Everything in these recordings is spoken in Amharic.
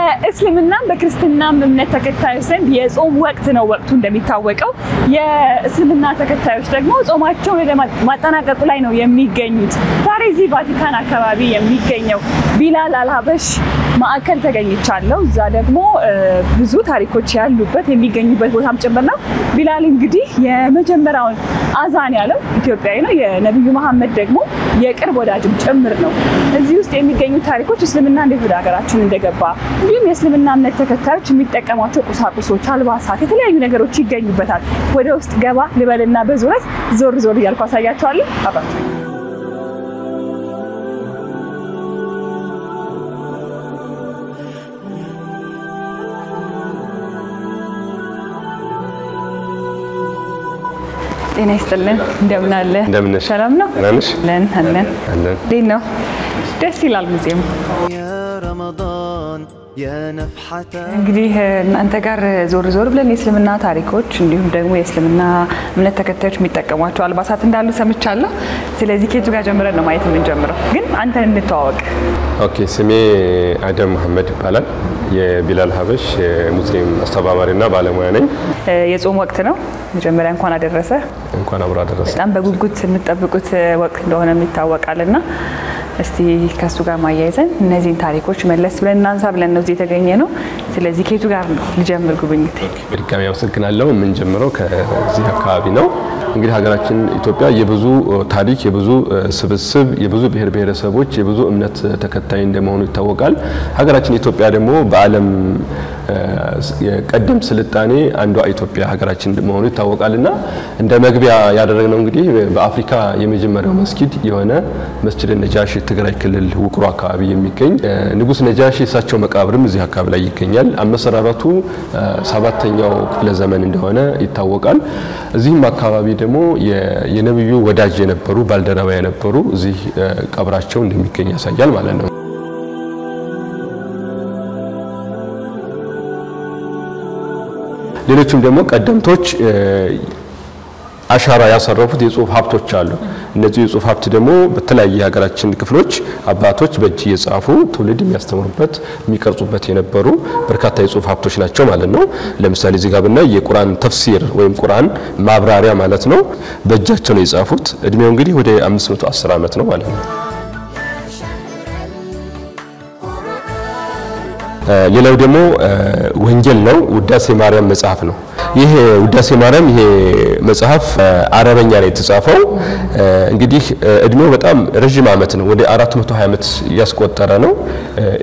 በእስልምና በክርስትና እምነት ተከታዮች ዘንድ የጾም ወቅት ነው ወቅቱ እንደሚታወቀው የእስልምና ተከታዮች ደግሞ ጾማቸውን ወደ ማጠናቀቁ ላይ ነው የሚገኙት ዛሬ እዚህ ቫቲካን አካባቢ የሚገኘው ቢላል አልሀበሽ ማዕከል ተገኝቻለሁ እዛ ደግሞ ብዙ ታሪኮች ያሉበት የሚገኙበት ቦታም ጭምር ነው ቢላል እንግዲህ የመጀመሪያውን አዛን ያለው ኢትዮጵያዊ ነው የነብዩ መሐመድ ደግሞ የቅርብ ወዳጅም ጭምር ነው እዚህ ውስጥ የሚገኙ ታሪኮች እስልምና እንዴት ወደ ሀገራችን እንደገባ እንዲሁም የእስልምና እምነት ተከታዮች የሚጠቀሟቸው ቁሳቁሶች አልባሳት የተለያዩ ነገሮች ይገኙበታል ወደ ውስጥ ገባ ልበልና በዙረት ዞር ዞር እያልኩ አሳያችኋለሁ አባቱ ጤና ይስጥልን እንደምን አለ ሰላም ነው አለን አለን ዲኖ ደስ ይላል ሙዚየም እንግዲህ እናንተ ጋር ዞር ዞር ብለን የእስልምና ታሪኮች እንዲሁም ደግሞ የእስልምና እምነት ተከታዮች የሚጠቀሟቸው አልባሳት እንዳሉ ሰምቻለሁ ስለዚህ ከቱ ጋር ጀምረን ነው ማየት የምንጀምረው ግን አንተን እንተዋወቅ ኦኬ ስሜ አደም መሐመድ ይባላል የቢላል ሀበሽ ሙዚየም አስተባባሪና ባለሙያ ነኝ የጾም ወቅት ነው መጀመሪያ እንኳን አደረሰ እንኳን አብራ አደረሰ በጣም በጉጉት የምትጠብቁት ወቅት እንደሆነ ይታወቃልና እስቲ ከሱ ጋር ማያይዘን እነዚህን ታሪኮች መለስ ብለን እናንሳ ብለን ነው እዚህ የተገኘ ነው ስለዚህ ከቱ ጋር ነው ልጀምር ጉብኝት በድጋሚ አመሰግናለሁ ምን ጀምረው ከዚህ አካባቢ ነው እንግዲህ ሀገራችን ኢትዮጵያ የብዙ ታሪክ የብዙ ስብስብ የብዙ ብሔር ብሔረሰቦች የብዙ እምነት ተከታይ እንደመሆኑ ይታወቃል ሀገራችን ኢትዮጵያ ደግሞ በአለም የቀደም ስልጣኔ አንዷ ኢትዮጵያ ሀገራችን እንደመሆኑ ይታወቃልና እንደ መግቢያ ያደረግነው እንግዲህ በአፍሪካ የመጀመሪያው መስጊድ የሆነ መስጂድ ነጃሺ ትግራይ ክልል ውቅሮ አካባቢ የሚገኝ ንጉስ ነጃሺ እሳቸው መቃብርም እዚህ አካባቢ ላይ ይገኛል አመሰራራቱ 7ኛው ክፍለ ዘመን እንደሆነ ይታወቃል እዚህም አካባቢ ደግሞ የነብዩ ወዳጅ የነበሩ ባልደረባ የነበሩ እዚህ ቀብራቸው እንደሚገኝ ያሳያል ማለት ነው ሌሎችም ደግሞ ቀደምቶች አሻራ ያሰረፉት የጽሁፍ ሀብቶች አሉ እነዚህ የጽሁፍ ሀብት ደግሞ በተለያየ ሀገራችን ክፍሎች አባቶች በእጅ የጻፉ ትውልድ የሚያስተምሩበት የሚቀርጹበት የነበሩ በርካታ የጽሁፍ ሀብቶች ናቸው ማለት ነው ለምሳሌ እዚህ ጋር ብናይ የቁርአን ተፍሲር ወይም ቁርአን ማብራሪያ ማለት ነው በእጃቸው ነው የጻፉት እድሜው እንግዲህ ወደ 510 ዓመት ነው ማለት ነው ሌላው ደግሞ ወንጌል ነው ውዳሴ ማርያም መጽሐፍ ነው ይሄ ውዳሴ ማርያም ይሄ መጽሐፍ አረበኛ ላይ የተጻፈው እንግዲህ እድሜው በጣም ረጅም አመት ነው ወደ 420 አመት ያስቆጠረ ነው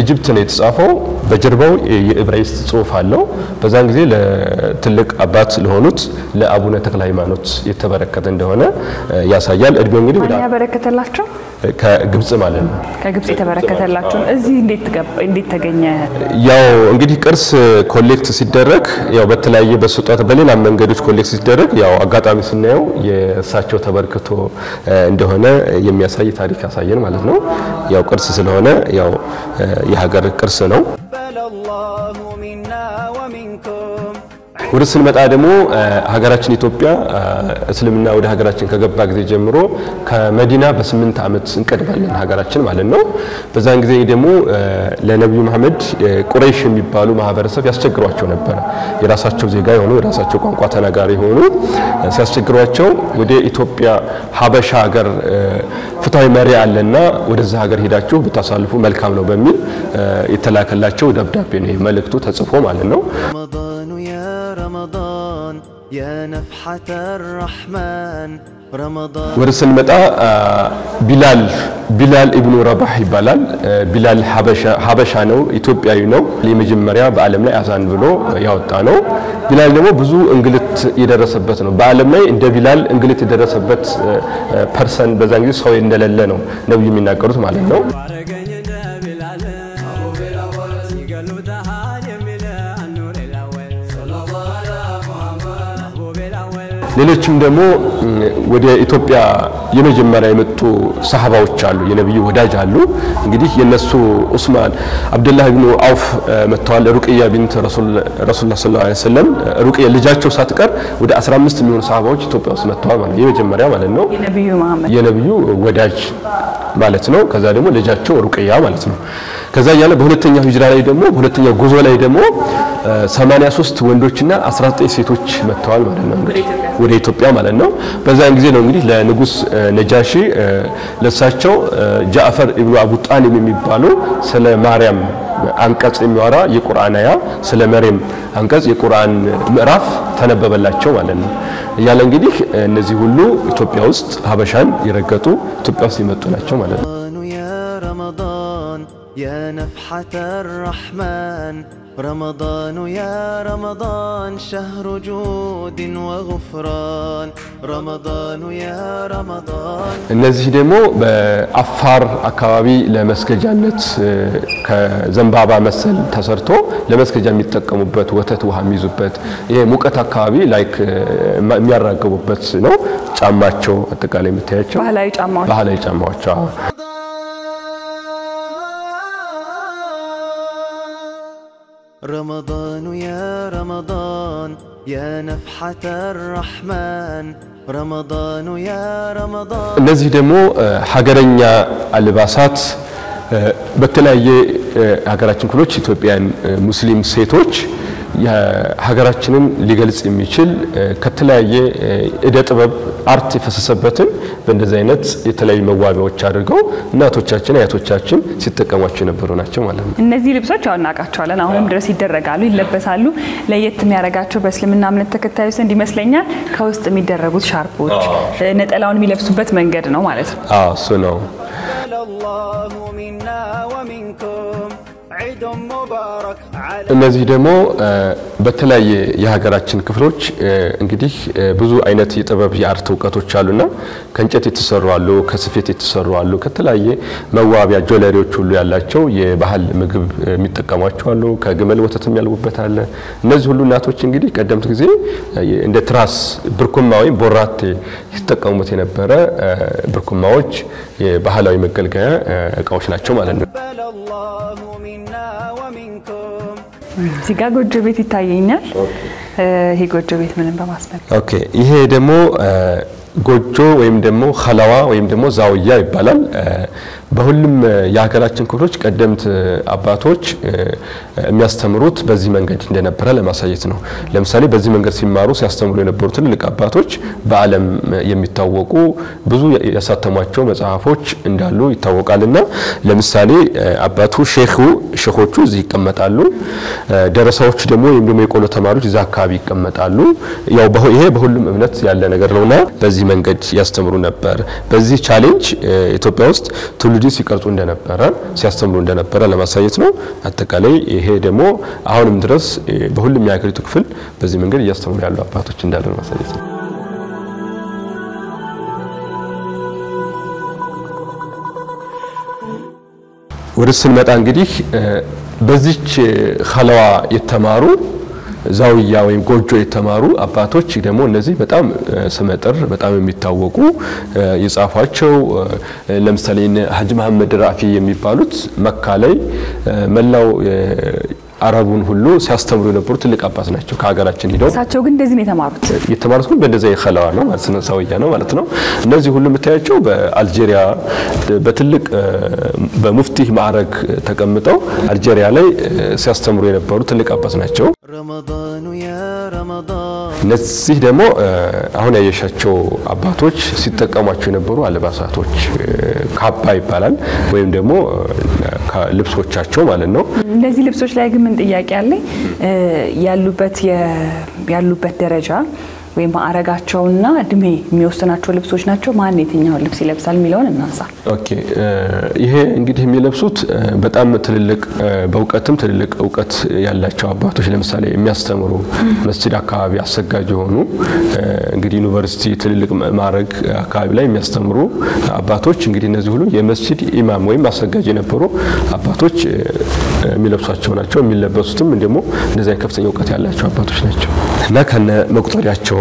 ኢጂፕት ነው የተጻፈው በጀርባው የዕብራይስጥ ጽሑፍ አለው በዛን ጊዜ ለትልቅ አባት ለሆኑት ለአቡነ ተክለ ሃይማኖት የተበረከተ እንደሆነ ያሳያል እድሜው እንግዲህ ወደ ያበረከተላቸው ከግብጽ ማለት ነው ከግብጽ የተበረከተላቸው እዚህ እንዴት ተገኘ ያው እንግዲህ ቅርስ ኮሌክት ሲደረግ ያው በተለያየ በስጦታ በሌላ መንገዶች ኮሌክት ሲደረግ ያው አጋጣሚ ስናየው የሳቸው ተበርክቶ እንደሆነ የሚያሳይ ታሪክ ያሳየን ማለት ነው ያው ቅርስ ስለሆነ ያው የሀገር ቅርስ ነው ወደ ስንመጣ ደግሞ ሀገራችን ኢትዮጵያ እስልምና ወደ ሀገራችን ከገባ ጊዜ ጀምሮ ከመዲና በ8 አመት እንቀድማለን ሀገራችን ማለት ነው በዛን ጊዜ ደግሞ ለነብዩ መሐመድ ቁረይሽ የሚባሉ ማህበረሰብ ያስቸግሯቸው ነበር የራሳቸው ዜጋ የሆኑ የራሳቸው ቋንቋ ተናጋሪ ሆኑ ሲያስቸግሯቸው ወደ ኢትዮጵያ ሀበሻ ሀገር ፍትሃዊ መሪ አለና ወደዛ ሀገር ሄዳችሁ ብታሳልፉ መልካም ነው በሚል የተላከላቸው ደብዳቤ ነው መልእክቱ ተጽፎ ማለት ነው رمضان يا نفحة الرحمن رمضان ورسل متى بلال ابن رباح يبالال بلال حبشة نو إثيوبيا نو اللي مجمريا بعالم لا أذان بلو ياوتانو بلال نمو بزو إنجلت يدرسبت نو بعالم لا إند بلال إنجلت يدرسبت person بزانجي سوي ندلله نو نبي منا كروس ماله نو ሌሎችም ደግሞ ወደ ኢትዮጵያ የመጀመሪያ የመጡ ሰሃባዎች አሉ የነብዩ ወዳጅ አሉ እንግዲህ የነሱ ዑስማን አብዱላህ ኢብኑ አውፍ መተዋል ሩቅያ ቢንት ረሱላህ ሰለላሁ ዐለይሂ ወሰለም ሩቅያ ልጃቸው ሳትቀር ወደ 15 የሚሆኑ ሰሃባዎች ኢትዮጵያ ውስጥ መተዋል ማለት የመጀመሪያ ማለት ነው የነብዩ ወዳጅ ማለት ነው ከዛ ደግሞ ልጃቸው ሩቅያ ማለት ነው ከዛ ያለ በሁለተኛው ሂጅራ ላይ ደግሞ በሁለተኛው ጉዞ ላይ ደግሞ 83 ወንዶችና 19 ሴቶች መጥተዋል ማለት ነው ወደ ኢትዮጵያ ማለት ነው በዛን ጊዜ ነው እንግዲህ ለንጉስ ነጃሺ ለሳቸው ጃዕፈር ኢብኑ አቡ ጣሊብ የሚባሉ ስለ ማርያም አንቀጽ የሚያወራ የቁርአን አያ ስለ መርየም አንቀጽ የቁርአን ምዕራፍ ተነበበላቸው ማለት ነው ያለ እንግዲህ እነዚህ ሁሉ ኢትዮጵያ ውስጥ ሀበሻን ይረገጡ ኢትዮጵያ ውስጥ ይመጡ ናቸው ማለት ነው يا نفحة الرحمن رمضان يا رمضان شهر جود وغفران رمضان يا رمضان እነዚህ ደግሞ በአፋር አካባቢ ለመስገጃነት ከዘንባባ መሰል ተሰርቶ ለመስገጃ የሚጠቀሙበት ወተት ውሃ የሚይዙበት ይሄ ሙቀት አካባቢ ላይክ የሚያራገቡበት ነው ጫማቸው አጠቃላይ የምታያቸው ባህላዊ ጫማዎች رمضان يا رمضان يا نفحة الرحمن رمضان يا رمضان እነዚህ ደግሞ ሀገረኛ አልባሳት በተለያየ ሀገራችን ክፍሎች ኢትዮጵያን ሙስሊም ሴቶች የሀገራችንን ሊገልጽ የሚችል ከተለያየ እደ ጥበብ አርት የፈሰሰበትን በእንደዚህ አይነት የተለያዩ መዋቢያዎች አድርገው እናቶቻችን አያቶቻችን ሲጠቀሟቸው የነበሩ ናቸው ማለት ነው እነዚህ ልብሶች አውናቃቸዋለን አሁንም ድረስ ይደረጋሉ ይለበሳሉ ለየት የሚያረጋቸው በእስልምና እምነት ተከታዮች ዘንድ ይመስለኛል ከውስጥ የሚደረጉት ሻርፖች ነጠላውን የሚለብሱበት መንገድ ነው ማለት ነው እሱ ነው እነዚህ ደግሞ በተለያየ የሀገራችን ክፍሎች እንግዲህ ብዙ አይነት የጥበብ የአርት ዕውቀቶች አሉና ከእንጨት የተሰሩ አሉ ከስፌት የተሰሩ አሉ ከተለያየ መዋቢያ ጆለሪዎች ሁሉ ያላቸው የባህል ምግብ የሚጠቀሟቸው አሉ ከግመል ወተትም ያልቡበት አለ እነዚህ ሁሉ እናቶች እንግዲህ ቀደምት ጊዜ እንደ ትራስ ብርኩማ ወይም ቦራቴ ይተጠቀሙት የነበረ ብርኩማዎች የባህላዊ መገልገያ እቃዎች ናቸው ማለት ነው እዚህ ጋር ጎጆ ቤት ይታየኛል ይሄ ጎጆ ቤት ምንም በማስመል ኦኬ ይሄ ደግሞ ጎጆ ወይም ደግሞ ኸላዋ ወይም ደግሞ ዛውያ ይባላል በሁሉም የሀገራችን ክፍሎች ቀደምት አባቶች የሚያስተምሩት በዚህ መንገድ እንደነበረ ለማሳየት ነው ለምሳሌ በዚህ መንገድ ሲማሩ ሲያስተምሩ የነበሩ ትልልቅ አባቶች በአለም የሚታወቁ ብዙ ያሳተሟቸው መጽሐፎች እንዳሉ ይታወቃልና ለምሳሌ አባቱ ሼኾቹ እዚህ ይቀመጣሉ ደረሳዎች ደግሞ ወይም ደግሞ የቆሎ ተማሪዎች እዛ አካባቢ ይቀመጣሉ ያው ይሄ በሁሉም እምነት ያለ ነገር ነውና በዚህ መንገድ ያስተምሩ ነበር በዚህ ቻሌንጅ ኢትዮጵያ ውስጥ ትውልድ ሲቀርጹ እንደነበረ ሲያስተምሩ እንደነበረ ለማሳየት ነው አጠቃላይ ይሄ ደግሞ አሁንም ድረስ በሁሉም የሀገሪቱ ክፍል በዚህ መንገድ ያስተምሩ ያሉ አባቶች እንዳሉ ለማሳየት ነው ወደ ስንመጣ እንግዲህ በዚች ኸለዋ የተማሩ ዛውያ ወይም ጎጆ የተማሩ አባቶች ደግሞ እነዚህ በጣም ስመጥር በጣም የሚታወቁ የጻፏቸው ለምሳሌ ሐጂ መሐመድ ራፊ የሚባሉት መካ ላይ መላው አረቡን ሁሉ ሲያስተምሩ የነበሩ ትልቅ አባት ናቸው ከሀገራችን ሄደው እሳቸው ግን እንደዚህ ነው የተማሩት ግን በእንደዚህ ኸለዋ ነው ማለት ነው ዛውያ ነው ማለት ነው እነዚህ ሁሉ የምታያቸው በአልጄሪያ በትልቅ በሙፍቲ ማዕረግ ተቀምጠው አልጄሪያ ላይ ሲያስተምሩ የነበሩ ትልቅ አባት ናቸው رمضان يا رمضان እነዚህ ደግሞ አሁን ያየሻቸው አባቶች ሲጠቀሟቸው የነበሩ አልባሳቶች ካባ ይባላል ወይም ደግሞ ልብሶቻቸው ማለት ነው እነዚህ ልብሶች ላይ ግን ምን ጥያቄ አለ ያሉበት ደረጃ ወይም ማዕረጋቸውና እድሜ የሚወስናቸው ልብሶች ናቸው ማን የትኛው ልብስ ይለብሳል የሚለውን እናንሳ ኦኬ ይሄ እንግዲህ የሚለብሱት በጣም ትልልቅ በእውቀትም ትልልቅ እውቀት ያላቸው አባቶች ለምሳሌ የሚያስተምሩ መስጂድ አካባቢ አሰጋጅ ሆኑ እንግዲህ ዩኒቨርሲቲ ትልልቅ ማዕረግ አካባቢ ላይ የሚያስተምሩ አባቶች እንግዲህ እነዚህ ሁሉ የመስጂድ ኢማም ወይም አሰጋጅ የነበሩ አባቶች የሚለብሷቸው ናቸው የሚለበሱትም ደግሞ እንደዚህ ከፍተኛ እውቀት ያላቸው አባቶች ናቸው እና ከነ መቁጠሪያቸው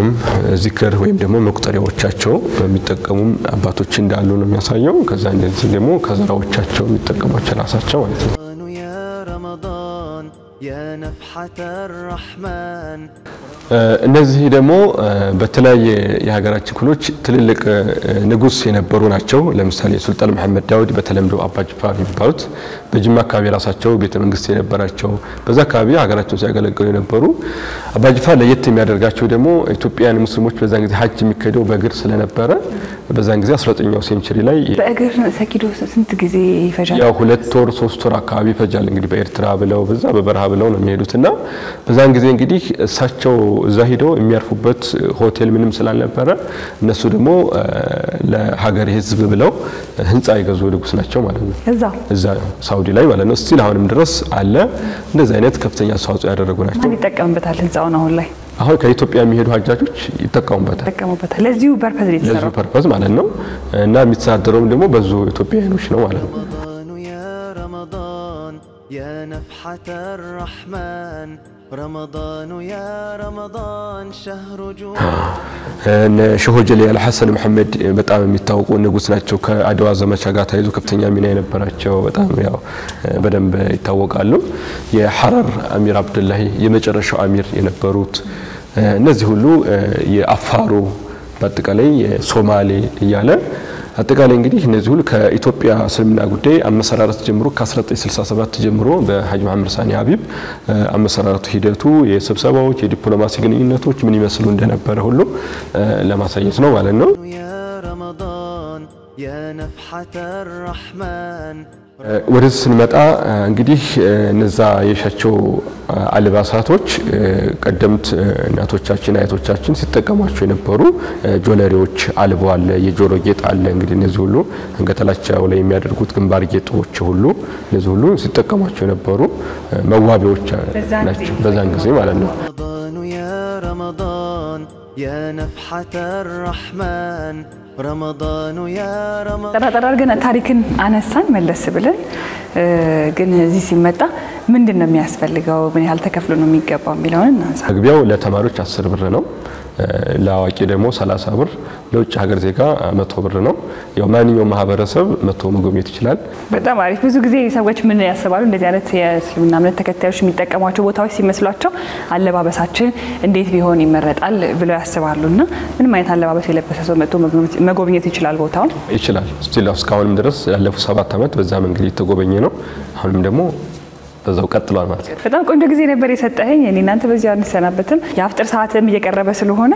ዚክር ወይም ደግሞ መቁጠሪያዎቻቸው የሚጠቀሙም አባቶች እንዳሉ ነው የሚያሳየው ከዛ እንደዚህ ደግሞ ከዘራዎቻቸው የሚጠቀሟቸው ራሳቸው ማለት ነው يا نفحة الرحمن እነዚህ ደግሞ በተለያየ የሀገራችን ክፍሎች ትልልቅ ንጉስ የነበሩ ናቸው ለምሳሌ ሱልጣን መሐመድ ዳውድ በተለምዶ አባ ጅፋር ይባሉት በጅማ አካባቢ ራሳቸው ቤተ መንግስት የነበራቸው በዛ አካባቢ ሀገራቸው ሲያገለግሉ የነበሩ አባ ጅፋር ለየት የሚያደርጋቸው ደግሞ ኢትዮጵያውያን ሙስሊሞች በዛን ጊዜ ሐጅ የሚከደው በእግር ስለነበረ በዛን ጊዜ 19ኛው ሴንቸሪ ላይ በእግር ሰኪዶ ስንት ጊዜ ይፈጃል ያው 2 ወር 3 ወር አካባቢ ይፈጃል እንግዲህ በኤርትራ ብለው በዛ በበረሃ ብለው ነው የሚሄዱትና በዛን ጊዜ እንግዲህ እሳቸው እዛ ሄደው የሚያርፉበት ሆቴል ምንም ስላልነበረ እነሱ ደግሞ ለሀገር ህዝብ ብለው ህንጻ ይገዙ ንጉስ ናቸው ማለት ነው እዛ ሳውዲ ላይ ማለት ነው ስቲል አሁንም ድረስ አለ እንደዚህ አይነት ከፍተኛ አስተዋጽኦ ያደረጉ ናቸው ይጠቀምበታል ህንጻውን አሁን ላይ አሁን ከኢትዮጵያ የሚሄዱ ሀጃጆች ይጠቀሙበታል ለዚሁ ፐርፐዝ ማለት ነው እና የሚተዳደረውም ደግሞ በዙ ኢትዮጵያውያኖች ነው ማለት ነው يا نفحة الرحمن رمضان يا رمضان شهر جود شهوجلي الحسن محمد በጣም የሚታወቁ ንጉስ ናቸው ከአድዋ ዘመቻ ጋር ታይዞ ከፍተኛ ሚና የነበራቸው በጣም ያው በደንብ ይታወቃሉ የሐረር አሚር አብዱላሂ የመጨረሻው አሚር የነበሩት እነዚህ ሁሉ የአፋሩ በአጠቃላይ የሶማሌ እያለ አጠቃላይ እንግዲህ እነዚህ ሁሉ ከኢትዮጵያ እስልምና ጉዳይ አመሰራረት ጀምሮ ከ1967 ጀምሮ በሐጅ መሐመድ ሳኒ ሀቢብ አመሰራረቱ ሂደቱ የስብሰባዎች የዲፕሎማሲ ግንኙነቶች ምን ይመስሉ እንደነበረ ሁሉ ለማሳየት ነው ማለት ነው يا نفحة الرحمن ወደዚህ ስንመጣ እንግዲህ እነዛ የሻቸው አልባሳቶች ቀደምት እናቶቻችን አያቶቻችን ሲጠቀሟቸው የነበሩ ጆለሪዎች አልበዋል የጆሮ ጌጥ አለ እንግዲህ እነዚህ ሁሉ አንገታቸው ላይ የሚያደርጉት ግንባር ጌጦች ሁሉ እነዚህ ሁሉ ሲጠቀሟቸው የነበሩ መዋቢያዎች ናቸው በዛን ጊዜ ማለት ነው يا نفحة الرحمن رمضان يا رمضان ተራራርገና ታሪክን አነሳን መለስ ብለን ግን እዚህ ሲመጣ ምንድነው የሚያስፈልገው ምን ያህል ተከፍሎ ነው የሚገባው የሚለውን እናንሳ መግቢያው ለተማሪዎች 10 ብር ነው ለአዋቂ ደግሞ 30 ብር ለውጭ ሀገር ዜጋ 100 ብር ነው ያው ማንኛውም ማህበረሰብ 100 መጎብኘት ይችላል በጣም አሪፍ ብዙ ጊዜ ሰዎች ምን ያስባሉ እንደዚህ አይነት የእስልምና እምነት ተከታዮች የሚጠቀሟቸው ቦታዎች ሲመስሏቸው አለባበሳችን እንዴት ቢሆን ይመረጣል ብለው ያስባሉና ምንም አይነት አለባበስ የለበሰ ሰው መጥቶ መጎብኘት ይችላል ቦታውን ይችላል ስቲል እስካሁንም ድረስ ያለፉት 7 አመት በዛ መንገድ የተጎበኘ ነው አሁንም ደግሞ በዛው ቀጥሏል ማለት ነው በጣም ቆንጆ ጊዜ ነበር የሰጠኸኝ እኔ እናንተ በዚህ አንሰናበትም የአፍጥር ሰዓትም እየቀረበ ስለሆነ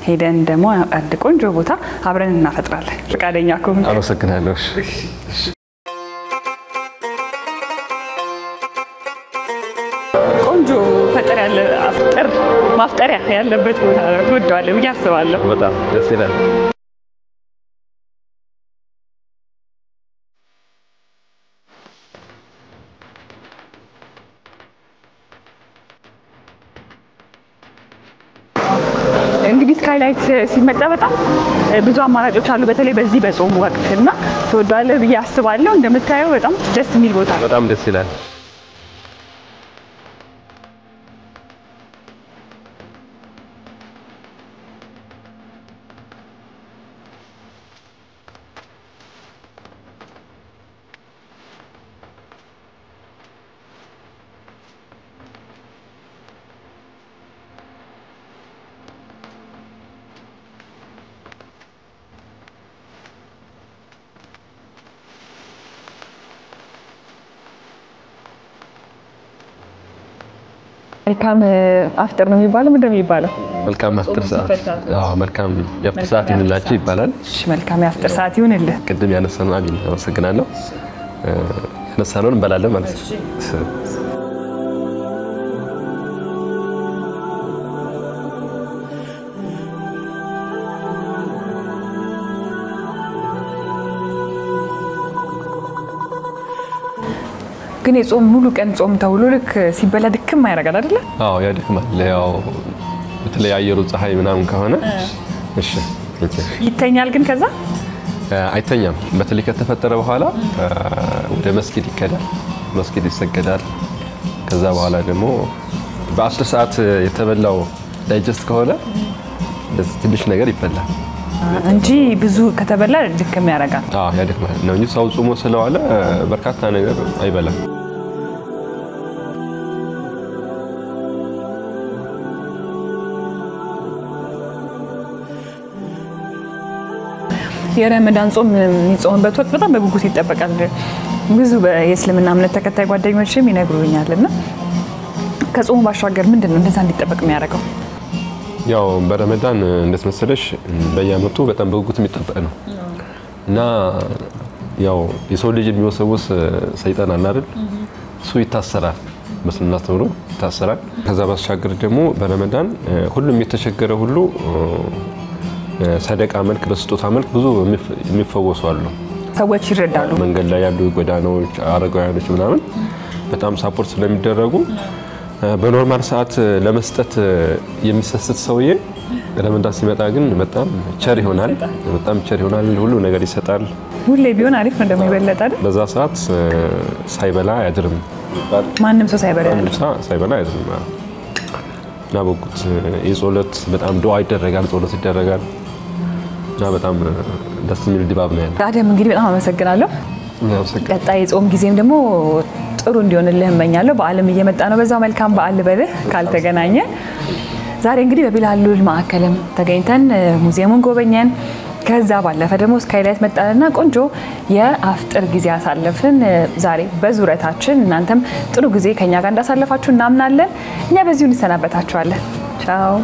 ሄደን ደግሞ አንድ ቆንጆ ቦታ አብረን እናፈጥራለን ፍቃደኛ ከሆንክ አመሰግናለሁ ቆንጆ ፈጠር ያለ አፍጥር ማፍጠሪያ ያለበት ቦታ ወደዋለሁ ያስባለሁ በጣም ደስ ይላል እንግዲህ ስካይላይት ሲመጣ በጣም ብዙ አማራጮች አሉ በተለይ በዚህ በጾም ወቅትና ተወዷለ ብዬ አስባለሁ እንደምታየው በጣም ደስ የሚል ቦታ በጣም ደስ ይላል መልካም አፍጥር ነው የሚባለው ምንድነው የሚባለው መልካም አፍጥር ሰዓት አዎ መልካም የአፍጥር ሰዓት ይሁንላችሁ ይባላል እሺ መልካም የአፍጥር ሰዓት ይሁንልህ ቅድም ያነሳነው አሚን አመሰግናለሁ ያነሳነውን እንበላለን ማለት ነው ግን የጾም ሙሉ ቀን ጾም ተውሎ ልክ ሲበላ ድክም ያረጋል አይደለ አዎ ያድክማል ያው በተለያየሩ ፀሐይ ምናምን ከሆነ እሺ ይተኛል ግን ከዛ አይተኛም በተለይ ከተፈጠረ በኋላ ወደ መስጊድ ይከዳል መስጊድ ይሰገዳል ከዛ በኋላ ደግሞ በ10 ሰዓት የተበላው ዳይጀስት ከሆነ ትንሽ ነገር ይበላል እንጂ ብዙ ከተበላ ድክም ያረጋል አዎ ያድክማል ነው እንጂ ሰው ጾሞ ስለዋለ በርካታ ነገር አይበላም የረመዳን ጾም የሚጾምበት ወቅት በጣም በጉጉት ይጠበቃል። ብዙ የእስልምና እምነት ተከታይ ጓደኞችም ይነግሩኛልና ከጾሙ ባሻገር ምንድነው እንደዛ እንዲጠበቅ የሚያደርገው? ያው በረመዳን እንደተመሰለሽ በየዓመቱ በጣም በጉጉት የሚጠበቅ ነው እና ያው የሰው ልጅ የሚወሰውስ ሰይጣን አለ አይደል? እሱ ይታሰራል፣ በስንና ተብሎ ይታሰራል። ከዛ ባሻገር ደግሞ በረመዳን ሁሉም የተቸገረ ሁሉ ሰደቃ መልክ በስጦታ መልክ ብዙ የሚፈወሱ አሉ። ሰዎች ይረዳሉ። መንገድ ላይ ያሉ ጎዳናዎች አረጋውያኖች ምናምን በጣም ሳፖርት ስለሚደረጉ በኖርማል ሰዓት ለመስጠት የሚሰስት ሰውዬ ረመዳን ሲመጣ ግን በጣም ቸር ይሆናል። ሁሉ ነገር ይሰጣል። ሁሌ ቢሆን አሪፍ ነው ደግሞ ይበለጥ አይደል? በዛ ሰዓት ሳይበላ ያድርም። ማንም ሰው ሳይበላ ያድርም። እና በጉት የጾለት በጣም ዱዓ ይደረጋል፣ ጾለት ይደረጋል እና በጣም ደስ የሚል ድባብ ነው ያለው። አደም እንግዲህ በጣም አመሰግናለሁ። ቀጣይ የጾም ጊዜም ደግሞ ጥሩ እንዲሆንልህ እመኛለሁ። በዓለም እየመጣ ነው። በዛው መልካም በዓል በልህ ካልተገናኘ። ዛሬ እንግዲህ በቢላል ሉል ማዕከልም ተገኝተን ሙዚየሙን ጎበኘን። ከዛ ባለፈ ደግሞ ስካይላይት መጣልና ቆንጆ የአፍጥር ጊዜ አሳለፍን። ዛሬ በዙረታችን እናንተም ጥሩ ጊዜ ከኛ ጋር እንዳሳለፋችሁ እናምናለን። እኛ በዚሁ እንሰናበታችኋለን። ቻው።